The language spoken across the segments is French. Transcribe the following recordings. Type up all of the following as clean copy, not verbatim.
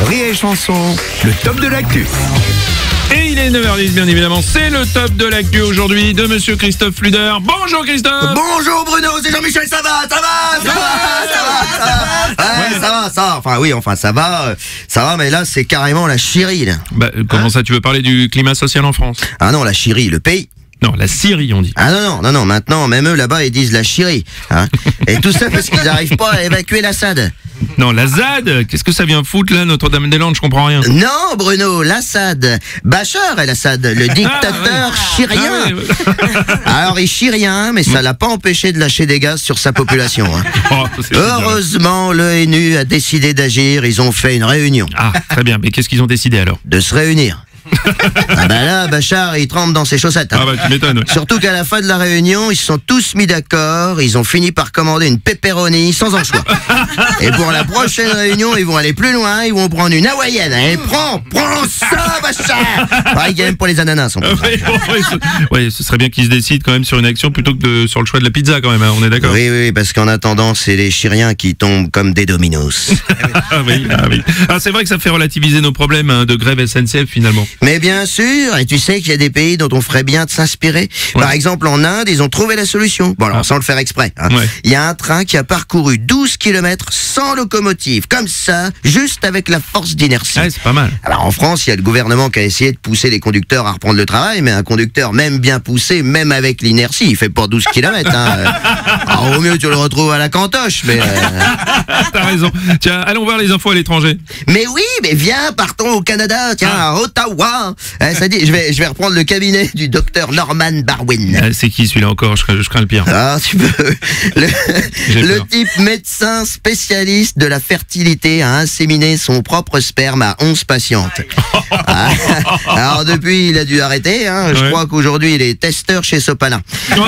Rire et Chanson, le top de l'actu. Et il est 9h10, bien évidemment, c'est le top de l'actu aujourd'hui de Monsieur Christophe Fluder. Bonjour Christophe. Bonjour Bruno, c'est Jean-Michel, ça va. Enfin ça va, mais là c'est carrément la Syrie là. Bah, comment ça, tu veux parler du climat social en France? Ah non, la Syrie, le pays. Non, la Syrie on dit. Ah non, maintenant, même eux là-bas ils disent la Syrie. Hein. Et tout ça parce qu'ils n'arrivent pas à évacuer l'Assad. Non, la ZAD, qu'est-ce que ça vient foutre là, Notre-Dame-des-Landes, je comprends rien. Non Bruno, l'Assad. Bachar el-Assad, le dictateur syrien. Alors il chie rien, mais ça l'a pas empêché de lâcher des gaz sur sa population. Hein. Oh, c'est Heureusement, l'ONU a décidé d'agir, ils ont fait une réunion. Ah, très bien, mais qu'est-ce qu'ils ont décidé alors? De se réunir. Ah bah là, Bachar, il trempe dans ses chaussettes. Hein. Ah bah tu m'étonnes. Surtout qu'à la fin de la réunion, ils se sont tous mis d'accord, ils ont fini par commander une pepperoni sans anchois. Et pour la prochaine réunion, ils vont aller plus loin, ils vont prendre une hawaïenne. Et prends ça, Bachar. Pareil qu'il y a même pour les ananas. Ouais, ce serait bien qu'ils se décident quand même sur une action plutôt que sur le choix de la pizza quand même, hein, on est d'accord? Oui, parce qu'en attendant, c'est les Syriens qui tombent comme des dominos. Oui. Ah, c'est vrai que ça fait relativiser nos problèmes hein, de grève SNCF finalement. Mais bien sûr, et tu sais qu'il y a des pays dont on ferait bien de s'inspirer. Ouais. Par exemple, en Inde, ils ont trouvé la solution. Bon, alors, sans le faire exprès. Hein. Ouais. Il y a un train qui a parcouru 12 km sans locomotive, comme ça, juste avec la force d'inertie. Ouais, c'est pas mal. Alors, en France, il y a le gouvernement qui a essayé de pousser les conducteurs à reprendre le travail, mais un conducteur, même bien poussé, même avec l'inertie, il fait pas 12 km. Hein. Alors, au mieux, tu le retrouves à la cantoche, mais... T'as raison. Tiens, allons voir les infos à l'étranger. Mais oui, mais viens, partons au Canada, tiens, à Ottawa. Ça dit, je vais reprendre le cabinet du docteur Norman Barwin. Ah, c'est qui celui-là encore? Je crains le pire. Ah, tu peux. J'ai Le peur. type médecin spécialiste de la fertilité a inséminé son propre sperme à 11 patientes. Ah, alors depuis, il a dû arrêter. Hein. Je Ouais. crois qu'aujourd'hui, il est testeur chez Sopalin. Oh,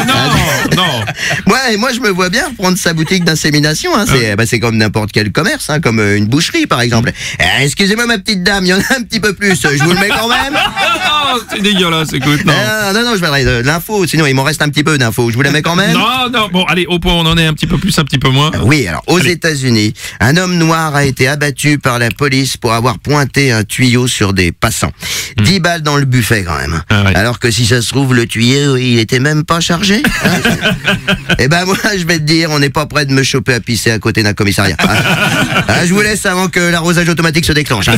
non. Moi, je me vois bien prendre sa boutique d'insémination. Hein. C'est comme n'importe quel commerce, hein, comme une boucherie, par exemple. Excusez-moi, ma petite dame, il y en a un petit peu plus. Je vous le mets quand même. Non, c'est dégueulasse, écoute, non. Non, je verrai de l'info. Sinon, il m'en reste un petit peu d'infos. Je vous la mets quand même. Non, bon, allez, au point, on en est un petit peu plus, un petit peu moins. Oui, alors aux Allez. États-Unis, un homme noir a été abattu par la police pour avoir pointé un tuyau sur des passants. 10 balles dans le buffet quand même. Ah ouais. Alors que si ça se trouve, le tuyau, il était même pas chargé. Hein. Eh ben moi, je vais te dire, on n'est pas près de me choper à pisser à côté d'un commissariat. Je vous laisse avant que l'arrosage automatique se déclenche. Hein.